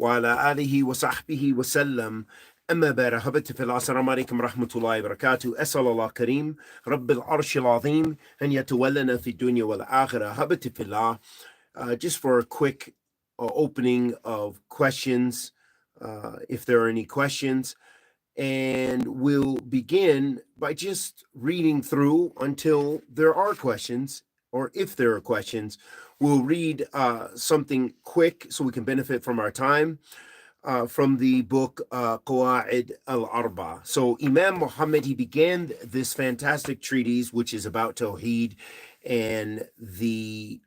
وعلى آله وصحبه وسلم. أما بعد، أحبتي في الله، السلام عليكم ورحمة الله وبركاته. أسأل الله كريم رب العرش العظيم أن يتولنا في الدنيا والآخرة. أحبتي في الله, just for a quick opening of questions, if there are any questions, and we'll begin by just reading through until there are questions, or if there are questions. We'll read something quick so we can benefit from our time. From the book Qawaid al-Arba. So Imam Muhammad, he began this fantastic treatise, which is about Tawheed and the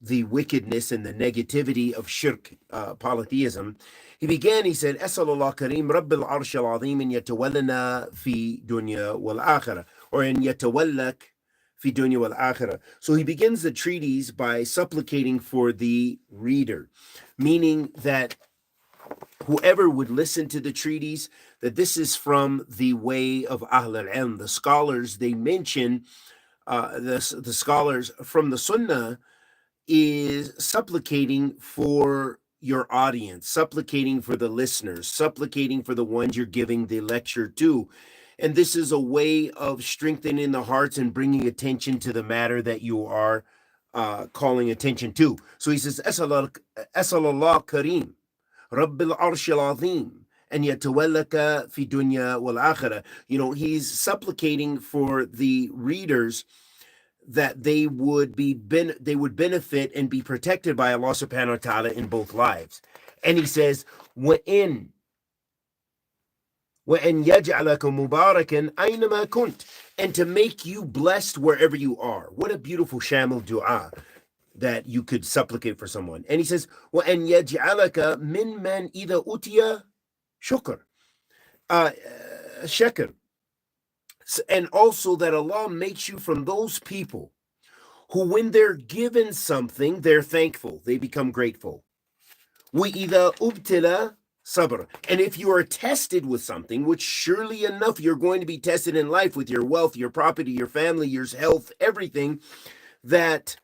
wickedness and the negativity of shirk, polytheism. He said, As'alullah Kareem, Rabbil Arsh al-Azim, in yatawallana fi dunya wal-akhirah, or in yatawallak fi dunya wal-akhirah. So he begins the treatise by supplicating for the reader, meaning that whoever would listen to the treatise, that this is from the way of Ahl al-Ilm. The scholars, they mention, the scholars from the Sunnah is supplicating for your audience, supplicating for the listeners, supplicating for the ones you're giving the lecture to. And this is a way of strengthening the hearts and bringing attention to the matter that you are calling attention to. So he says, As'alullah Kareem, Rabbil Arsh al-Azim, and yatawallaka fi dunya wal akhirah. You know, he's supplicating for the readers that they would benefit and be protected by Allah subhanahu wa ta'ala in both lives. And he says, وَإِن يَجْعَلَكَ مُبَارَكًا أَيْنَمَا كُنْتَ, and to make you blessed wherever you are. What a beautiful shamil dua that you could supplicate for someone. And he says, وَأَن يَجْعَلَكَ مِمَّنْ إِذَا أُتِيَ شَكَرٍ. And also that Allah makes you from those people who, when they're given something, they're thankful, they become grateful. وَإِذَا أُبْتِلَ sabr. And if you are tested with something, which surely enough you're going to be tested in life with your wealth, your property, your family, your health, everything, that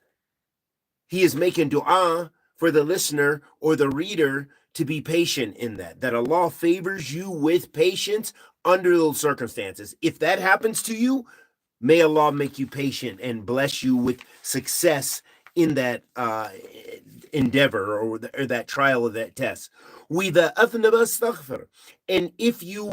he is making dua for the listener or the reader to be patient in that Allah favors you with patience under those circumstances. If that happens to you, may Allah make you patient and bless you with success in that endeavor or that trial or that test. And if you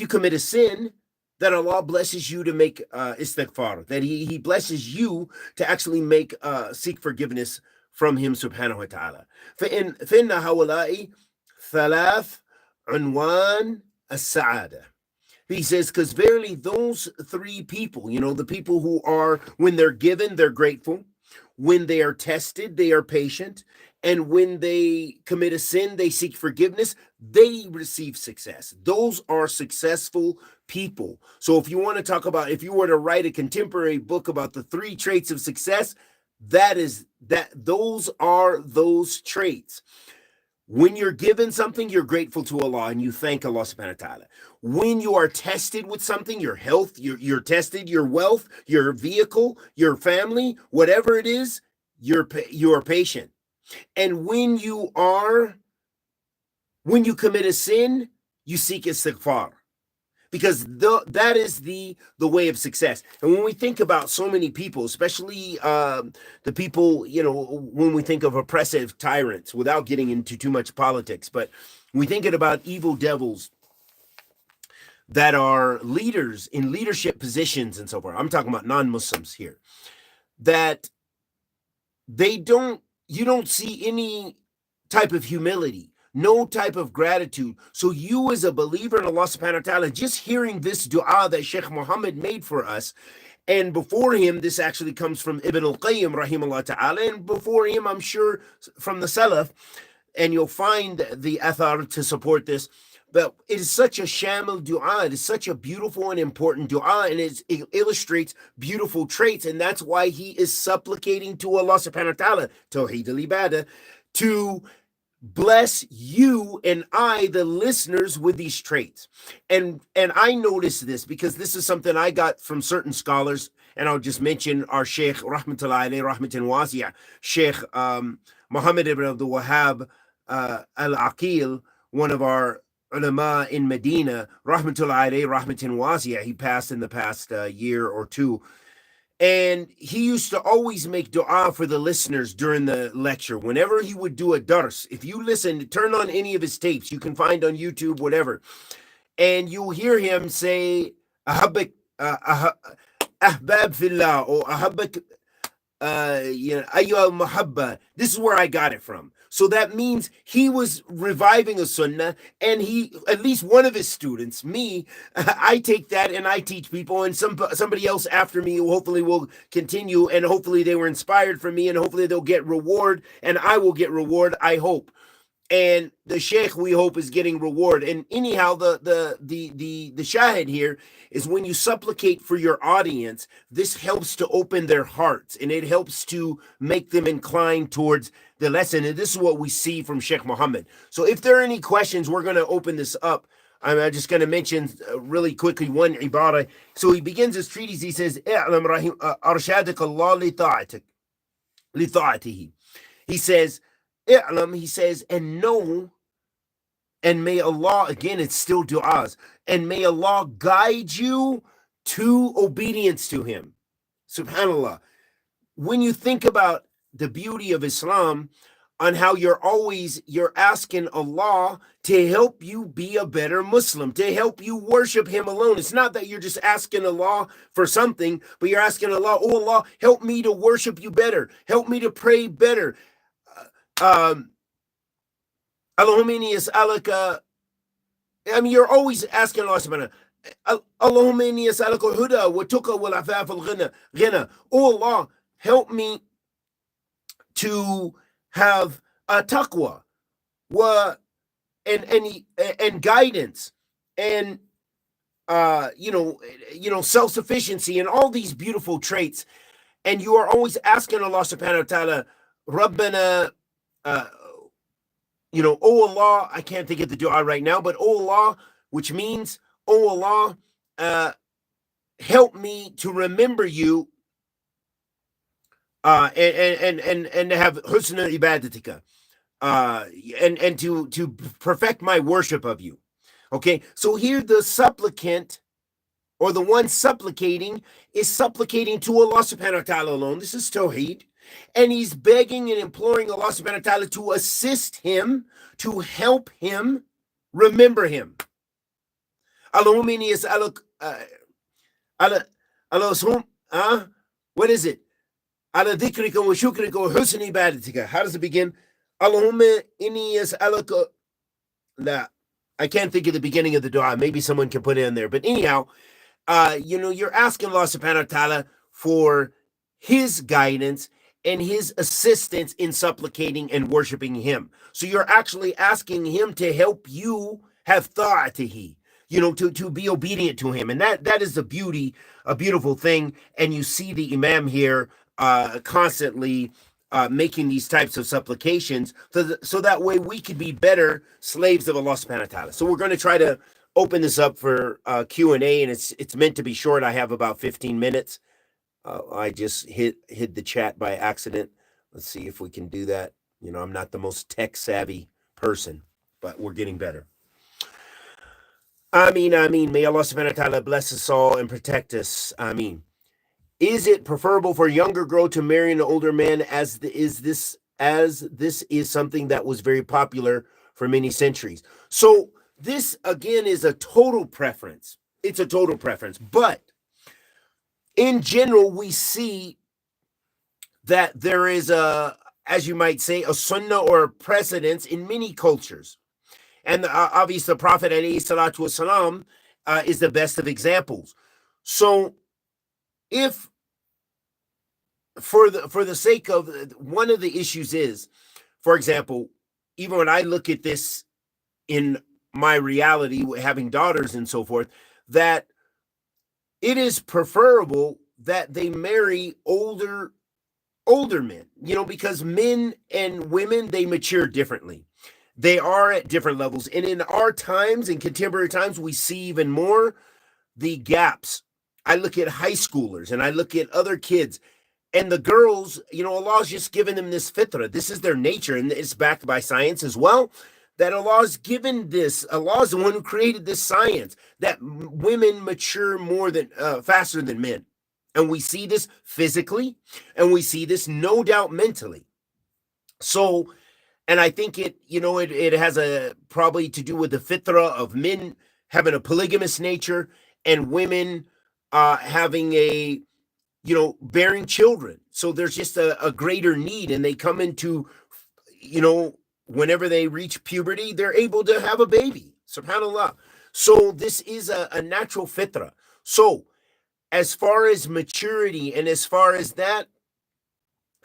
commit a sin, that Allah blesses you to make istighfar, that he blesses you to actually make seek forgiveness from him subhanahu wa ta'ala. فإن هؤلاء ثلاث عنوان السعادة. He says, because verily those three people, you know, the people who are, when they're given, they're grateful. When they are tested, they are patient. And when they commit a sin, they seek forgiveness, they receive success. Those are successful people. So if you want to talk about, if you were to write a contemporary book about the three traits of success, those are those traits. When you're given something, you're grateful to Allah and you thank Allah subhanahu wa ta'ala. When you are tested with something, your health, you're tested, your wealth, your vehicle, your family, whatever it is, you're patient. And when you commit a sin, you seek istighfar, because that is the way of success. And when we think about so many people, especially the people, you know, when we think of oppressive tyrants, without getting into too much politics, but we thinking about evil devils that are leaders in leadership positions and so forth. I'm talking about non-Muslims here, that you don't see any type of humility, no type of gratitude. So you as a believer in Allah subhanahu wa ta'ala, just hearing this dua that Sheikh Muhammad made for us, and before him, this actually comes from Ibn al-Qayyim rahimahullah ta'ala, and before him, I'm sure from the Salaf, and you'll find the athar to support this. But it is such a shamil dua. It is such a beautiful and important dua, and it illustrates beautiful traits. And that's why he is supplicating to Allah subhanahu wa ta'ala, Tawheed al-Ibadah, to bless you and I, the listeners, with these traits. And I noticed this because this is something I got from certain scholars, And I'll just mention our Sheikh, rahmatullahi alayhi, rahmatan wasi'ah, Sheikh Muhammad ibn Abdul Wahhab al-Aqil, one of our ulama in Medina, rahmatullahi alayhi, rahmatan wasi'ah. He passed in the past year or two. And he used to always make dua for the listeners during the lecture. Whenever he would do a dars, if you listen, turn on any of his tapes, you can find on YouTube, whatever, and you'll hear him say, Ahabbak, ahbab fillah, or ahabbak, ayyuha mahabba. This is where I got it from. So that means he was reviving a sunnah, and he, at least one of his students, me, I take that and I teach people, and somebody else after me who hopefully will continue, and hopefully they were inspired from me, and hopefully they'll get reward, and I will get reward, I hope. And the sheikh, we hope, is getting reward. And anyhow, the shahid here is when you supplicate for your audience, this helps to open their hearts, and it helps to make them inclined towards the lesson. And this is what we see from Sheikh Muhammad. So if there are any questions, we're going to open this up. I'm just going to mention really quickly one ibarah. So he begins his treatise. He says, "I'lam rahim arshadak Allah li ta'atihi." He says, "I'lam," he says, and know, and may Allah, again, it's still du'as, and may Allah guide you to obedience to him. Subhanallah. When you think about the beauty of Islam, on how you're asking Allah to help you be a better Muslim, to help you worship him alone. It's not that you're just asking Allah for something, but you're asking Allah, oh Allah, help me to worship you better. Help me to pray better. Allahumma inni as'aluka. I mean, you're always asking Allah subhanahu wa ta'ala, Allahumma inni as'aluka huda wa tuqa wal afaf al ghina. Oh Allah, help me to have a taqwa and guidance and self-sufficiency and all these beautiful traits. And you are always asking Allah subhanahu wa ta'ala, Rabbana, oh Allah, I can't think of the dua right now, but oh Allah, which means, oh Allah, help me to remember you and have husna ibadatika, and to perfect my worship of you. Okay, so here the supplicant, or the one supplicating, is supplicating to Allah subhanahu wa ta'ala alone. This is tawheed. And he's begging and imploring Allah subhanahu wa ta'ala to assist him, to help him remember him. Allahumma inni as'aluk, what is it? Ala dhikrika wa shukrika wa husni ibadatika. How does it begin? Allahumma inni as'aluka. La, I can't think of the beginning of the dua. Maybe someone can put it in there. But anyhow, you're asking Allah subhanahu wa ta'ala for his guidance and his assistance in supplicating and worshiping him. So you're actually asking him to help you have ta'atihi, to be obedient to him. And that is a beautiful thing. And you see the Imam here constantly making these types of supplications so that way we could be better slaves of Allah subhanahu wa ta'ala. So we're going to try to open this up for Q&A, and it's meant to be short. I have about 15 minutes. I just hid the chat by accident. Let's see if we can do that. I'm not the most tech savvy person, but we're getting better. Ameen, ameen. May Allah subhanahu wa ta'ala bless us all and protect us. Ameen. Is it preferable for a younger girl to marry an older man, as this is something that was very popular for many centuries? So this, again, is a total preference. It's a total preference. But in general, we see that there is as you might say, a sunnah or a precedence in many cultures. And obviously, the Prophet alayhi salatu wasalam is the best of examples. So if, for the sake of, one of the issues is, for example, even when I look at this in my reality, having daughters and so forth, that it is preferable that they marry older men, because men and women, they mature differently. They are at different levels. And in our times, in contemporary times, we see even more the gaps. I look at high schoolers and I look at other kids, and the girls, Allah's just given them this fitra. This is their nature, and it's backed by science as well. That Allah's given this. Allah's the one who created this science, that women mature more than faster than men. And we see this physically, and we see this no doubt mentally. So, and I think it has probably to do with the fitra of men having a polygamous nature and women having bearing children. So there's just a greater need, and they come into, whenever they reach puberty, they're able to have a baby. SubhanAllah. So this is a natural fitra. So as far as maturity and as far as that,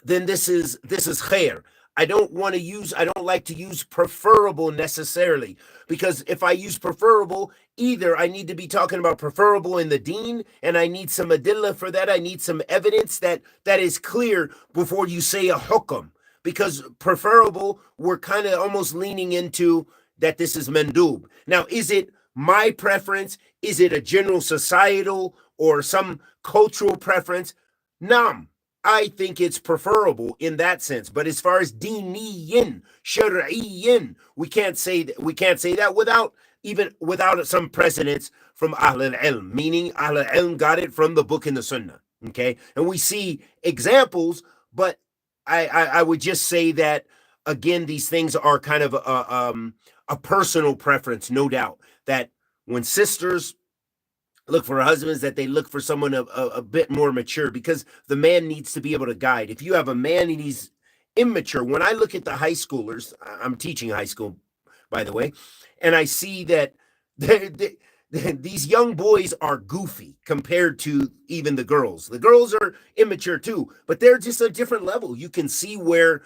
then this is khair. I don't like to use preferable necessarily, because if I use preferable, either I need to be talking about preferable in the deen, and I need some adillah for that. I need some evidence that is clear before you say a hukm, because preferable, we're kind of almost leaning into that this is mandub. Now, is it my preference? Is it a general societal or some cultural preference? Nam. I think it's preferable in that sense. But as far as diniyin, shar'iyin, we can't say that without some precedence from Ahl al-Ilm, meaning Ahl al-Ilm got it from the book and the Sunnah. Okay, and we see examples, but I would just say that again, these things are kind of a personal preference, no doubt. That when sisters look for husbands, that they look for someone a bit more mature, because the man needs to be able to guide. If you have a man and he's immature, when I look at the high schoolers, I'm teaching high school, by the way, and I see that these young boys are goofy compared to even the girls. The girls are immature too, but they're just a different level. You can see where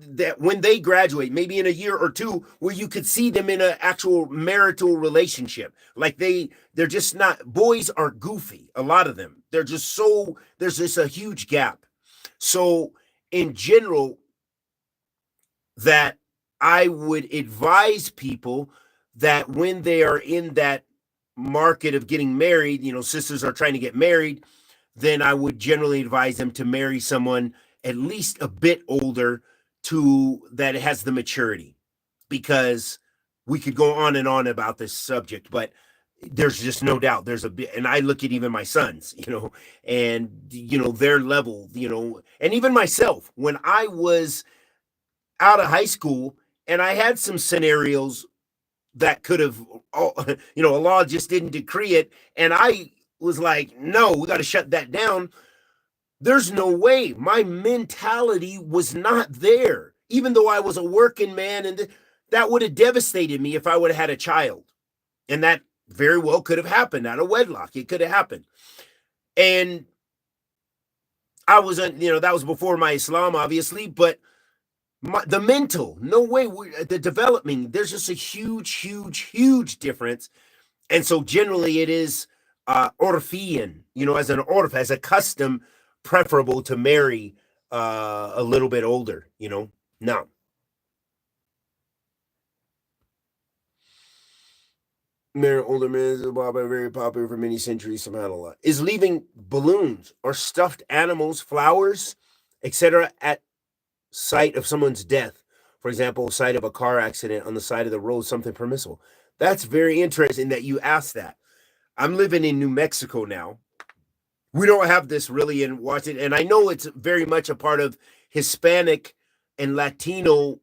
that when they graduate, maybe in a year or two, where you could see them in an actual marital relationship. Like they're just not, boys are goofy, a lot of them. They're just there's just a huge gap. So in general, that I would advise people that when they are in that market of getting married, sisters are trying to get married, then I would generally advise them to marry someone at least a bit older, that has the maturity, because we could go on and on about this subject, but there's just no doubt there's a bit. And I look at even my sons, and their level, and even myself, when I was out of high school, and I had some scenarios that could have, Allah just didn't decree it, and I was like, no, we got to shut that down. There's no way. My mentality was not there, even though I was a working man, and that would have devastated me if I would have had a child. And that very well could have happened out of wedlock. It could have happened. And I was, that was before my Islam, obviously, but the mental, no way. The development, there's just a huge difference. And so generally it is orfian, as a custom, preferable to marry a little bit older, Now, marry older men is very popular for many centuries. SubhanAllah. Is leaving balloons or stuffed animals, flowers, etc. at site of someone's death, for example, site of a car accident on the side of the road, something permissible? That's very interesting that you asked that. I'm living in New Mexico now. We don't have this really in Washington, and I know it's very much a part of Hispanic and Latino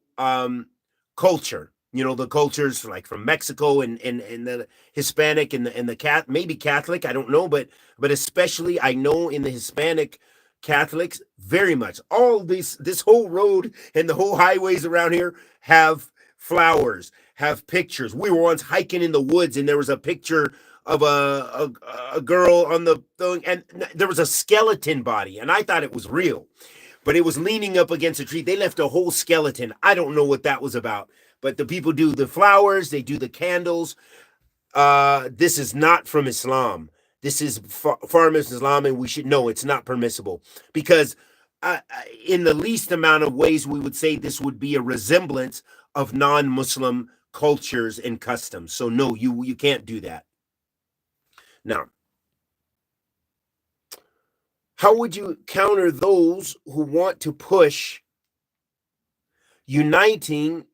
culture. The cultures like from Mexico and the Hispanic and the maybe Catholic, I don't know, but especially I know in the Hispanic Catholics, very much all this whole road and the whole highways around here have flowers, have pictures. We were once hiking in the woods, and there was a picture of a girl on the thing, and there was a skeleton body, and I thought it was real, but it was leaning up against a tree. They left a whole skeleton. I don't know what that was about, but the people do the flowers, they do the candles. This is not from Islam. This is far from Islam, and we should know it's not permissible, because in the least amount of ways we would say this would be a resemblance of non-Muslim cultures and customs. So no, you can't do that. Now, How would you counter those who want to push uniting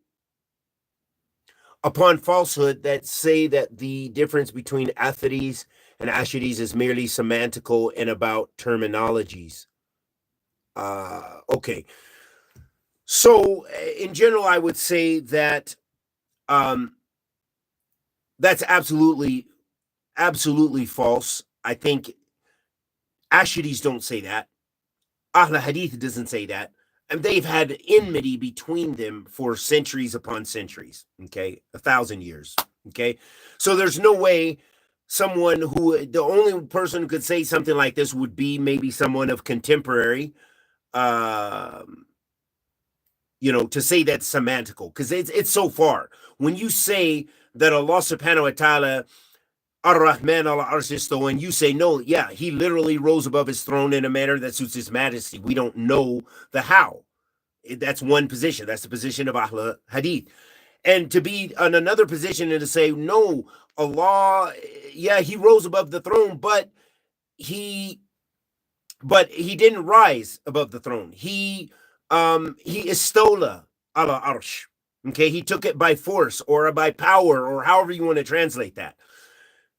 upon falsehood that say that the difference between Atharis and Asharis is merely semantical and about terminologies? Okay. So in general, I would say that that's absolutely false. I think Asharis don't say that. Ahl Hadith doesn't say that. And they've had enmity between them for centuries upon centuries, okay? 1,000 years, okay? So there's no way someone who, the only person who could say something like this would be maybe someone of contemporary, to say that's semantical, because it's so far. When you say that Allah subhanahu wa ta'ala, Ar-Rahman al-Arsh istawa, and you say, no, yeah, he literally rose above his throne in a manner that suits his majesty. We don't know the how. That's one position. That's the position of Ahl Hadith. And to be on another position and to say, no, Allah, yeah, he rose above the throne, but he didn't rise above the throne. He istola ala arsh. Okay, he took it by force or by power, or however you want to translate that.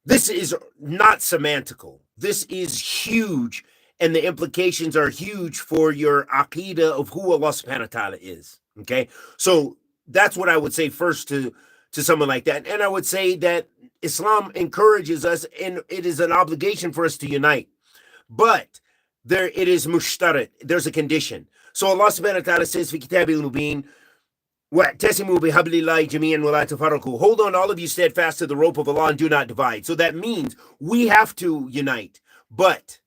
This is not semantical. This is huge, and the implications are huge for your aqidah of who Allah subhanahu wa ta'ala is. Okay, so that's what I would say first to someone like that. And I would say that Islam encourages us, and it is an obligation for us to unite. But it is mushtarat. There's a condition. So Allah subhanahu wa ta'ala says, fi kitabil mubin, وَاعْتَسِمُوا بِحَبْلِ اللَّهِ جَمِيعًا وَلَا تَفَرَّقُوا. Hold on, all of you steadfast to the rope of Allah and do not divide. So that means we have to unite, but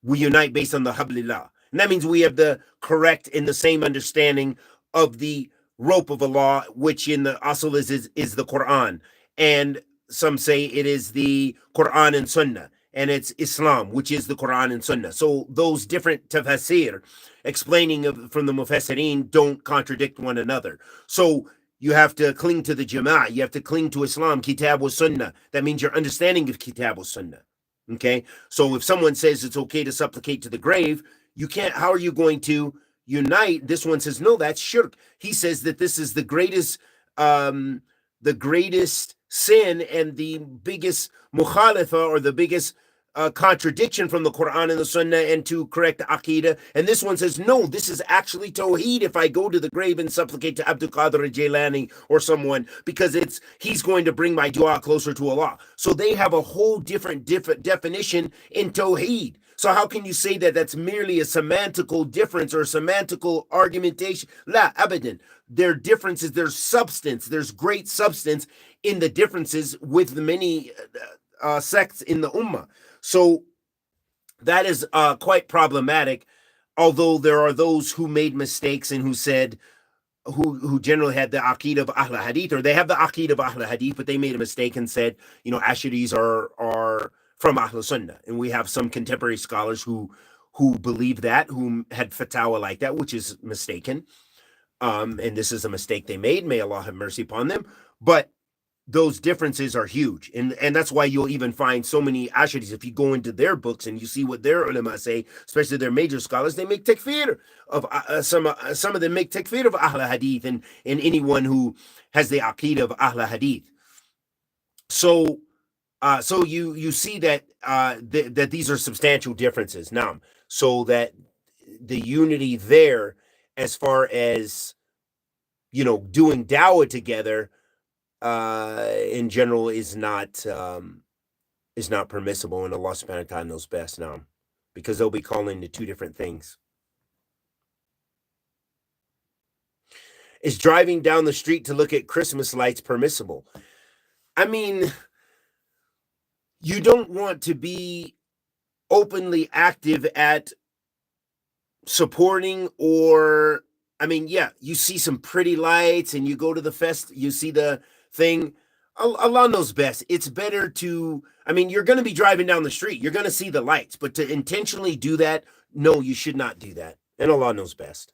we unite based on the hablillah. And that means we have the correct and the same understanding of the rope of Allah, which in the asl is the Quran. And some say it is the Quran and Sunnah. And it's Islam, which is the Quran and Sunnah. So those different tafsir explaining from the Mufassirin don't contradict one another. So you have to cling to the Jama'ah. You have to cling to Islam, Kitab wa Sunnah. That means your understanding of Kitab wa Sunnah. Okay? So if someone says it's okay to supplicate to the grave, you can't, how are you going to unite? This one says, no, that's shirk. He says that this is the greatest sin and the biggest mukhalifa, or the biggest contradiction from the Quran and the Sunnah, and to correct the Aqidah. And this one says, no, this is actually Tawheed if I go to the grave and supplicate to Abdul Qadir Jailani or someone, because he's going to bring my dua closer to Allah. So they have a whole different definition in Tawheed. So how can you say that that's merely a semantical difference or a semantical argumentation? La, abadan. Their differences, there's substance. There's great substance in the differences with the many sects in the ummah. So that is quite problematic, although there are those who made mistakes and who said, who generally had the aqid of Ahl Hadith, or they have the aqid of Ahl Hadith, but they made a mistake and said, Asharis are from Ahl Sunnah. And we have some contemporary scholars who believe that, who had fatwa like that, which is mistaken. And this is a mistake they made. May Allah have mercy upon them. But those differences are huge. And that's why you'll even find so many Asharis, if you go into their books and you see what their ulama say, especially their major scholars, they make takfir of some of them make takfir of Ahl Hadith and anyone who has the aqid of Ahl Hadith. So you see that that these are substantial differences now, so that the unity there, as far as doing dawah together, in general, is not permissible, and Allah subhanahu wa ta'ala knows best now, because they'll be calling to two different things. Is driving down the street to look at Christmas lights permissible? I mean, you don't want to be openly active at supporting, or, I mean, yeah, you see some pretty lights and you go to the you see the thing. Allah knows best. It's better to, I mean, you're going to be driving down the street, you're going to see the lights, but to intentionally do that, no, you should not do that. And Allah knows best.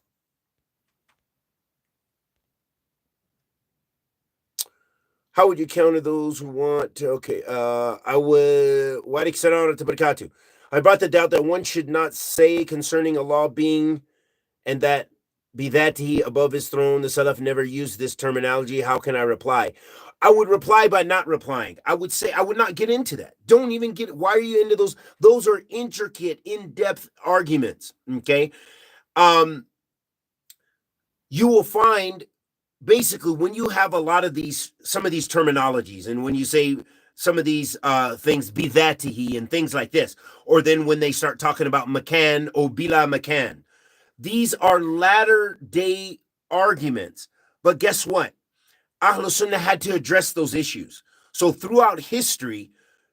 How would you counter those who want to, okay, I would, wa alaikum salam wa rahmatullahi wa barakatuh. I brought the doubt that one should not say concerning Allah being and that be that he above his throne. The Salaf never used this terminology. How can I reply? I would reply by not replying. I would say I would not get into that. Don't even get. Why are you into those? Those are intricate, in-depth arguments. Okay. You will find basically when you have a lot of some of these terminologies, and when you say some of these things, be that he and things like this, or then when they start talking about makan or bila makan, these are latter day arguments. But guess what? Ahl Sunnah had to address those issues. So throughout history,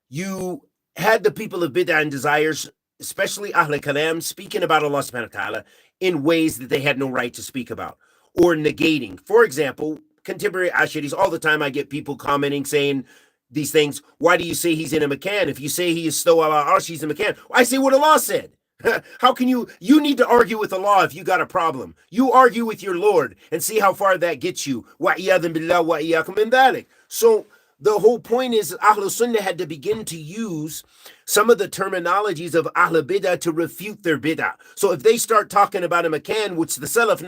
you had the people of bid'ah and desires, especially Ahl Kalam, speaking about Allah subhanahu wa ta'ala in ways that they had no right to speak about, or negating. For example, contemporary Asharis, all the time I get people commenting saying these things. Why do you say he's in a makan? If you say he is still ala arsh, he's in a makan. I say what Allah said. How can you need to argue with Allah if you got a problem. You argue with your Lord and see how far that gets you. وَإِيَاذٍ بِاللَّهِ وَإِيَّاكُمْ مِنْ ذَلِكَ. So the whole point is Ahl Sunnah had to begin to use some of the terminologies of Ahl Bid'ah to refute their Bid'ah. So if they start talking about a makan, which the Salaf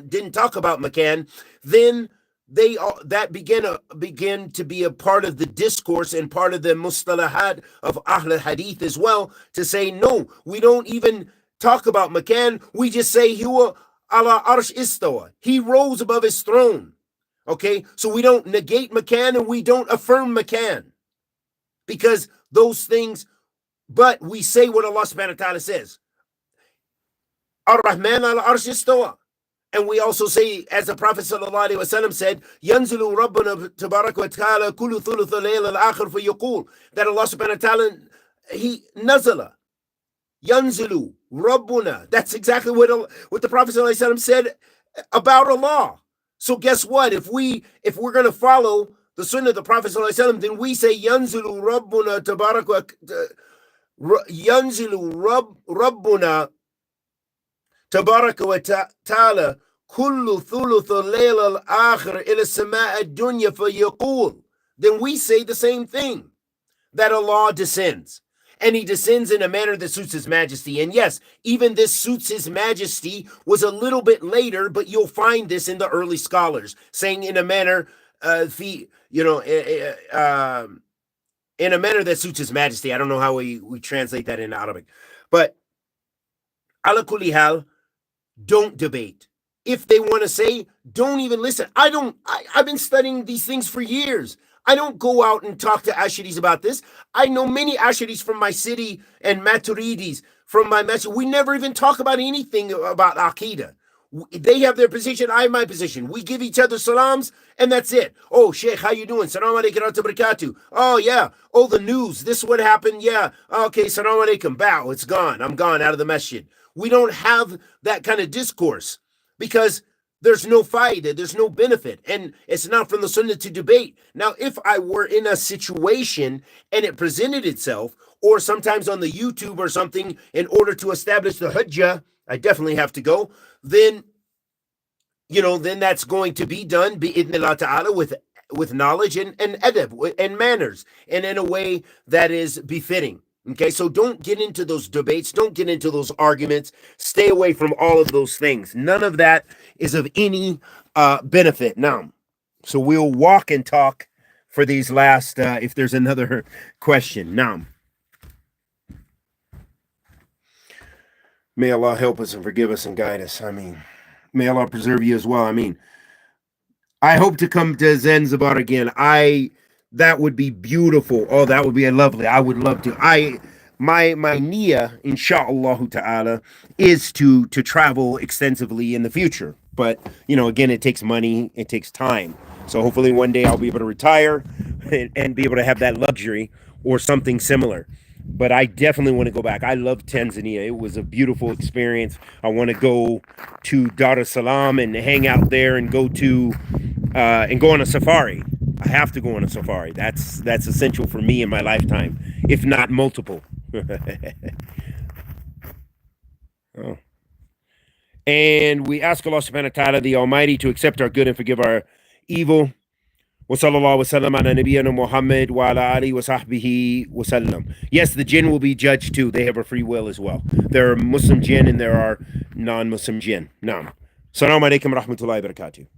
didn't talk about makan, then that began to be a part of the discourse and part of the mustalahat of Ahl Hadith as well, to say, no, we don't even talk about makan. We just say, huwa ala arsh istawa. He rose above his throne. Okay, so we don't negate makan and we don't affirm makan, because those things, but we say what Allah subhanahu wa ta'ala says. Ar-Rahman ala arsh istawa. And we also say, as the Prophet ﷺ said, يَنْزِلُ رَبُّنَا تَبَارَكَ وَتَعَالَى كُلُّ ثُلُثَ اللَّيْلِ الْآخِرِ فَيَقُولُ, that Allah subhanahu wa ta'ala, he nazala, يَنْزِلُ رَبُّنَا. That's exactly what the Prophet ﷺ said about Allah. So guess what? If we're going to follow the sunnah of the Prophet ﷺ, then we say, يَنْزِلُ رَبُّنَا تَبَارَكَ يَنْزِلُ رَبُّنَا تبارك وتعالى كل ثلث الليل الآخر إلى السماء الدنيا فيقول. Then we say the same thing, that Allah descends, and he descends in a manner that suits his majesty. And yes, even this suits his majesty was a little bit later, but you'll find this in the early scholars saying in a manner in a manner that suits his majesty. I don't know how we translate that in Arabic, but ala kulli hal, don't debate. If they want to say, don't even listen. I've been studying these things for years. I don't go out and talk to Asharis about this. I know many Asharis from my city and Maturidis from my masjid. We never even talk about anything about Aqidah. They have their position, I have my position. We give each other salams, and that's it. Oh, Sheikh, how you doing? Salam alaikum wa barakatuh. Oh, yeah. Oh, the news. This is what happened. Yeah. Okay, salam alaikum. Bow. It's gone. I'm gone out of the masjid. We don't have that kind of discourse because there's no faida, there's no benefit, and it's not from the sunnah to debate. Now, if I were in a situation and it presented itself, or sometimes on the YouTube or something, in order to establish the hujjah, I definitely have to go, then that's going to be done bi'idhnillah ta'ala with knowledge and adab and manners, and in a way that is befitting. Okay, so don't get into those debates. Don't get into those arguments. Stay away from all of those things. None of that is of any benefit. Now, so we'll walk and talk for these last, if there's another question. Now, may Allah help us and forgive us and guide us. May Allah preserve you as well. I hope to come to Zanzibar again. That would be beautiful. Oh, that would be lovely. I would love to. My niyyah, insha'Allah ta'ala, is to travel extensively in the future. But, again, it takes money. It takes time. So hopefully one day I'll be able to retire and be able to have that luxury or something similar. But I definitely want to go back. I love Tanzania. It was a beautiful experience. I want to go to Dar es Salaam and hang out there and go on a safari. I have to go on a safari. That's essential for me in my lifetime, if not multiple. Oh. And we ask Allah subhanahu wa ta'ala, the Almighty, to accept our good and forgive our evil. وصلى الله وسلم على نبينا Muhammad وعلى آله وصحبه وسلم. Yes, the jinn will be judged too. They have a free will as well. There are Muslim jinn and there are non-Muslim jinn. Naam. Assalamu alaikum wa rahmatullahi wa barakatuh.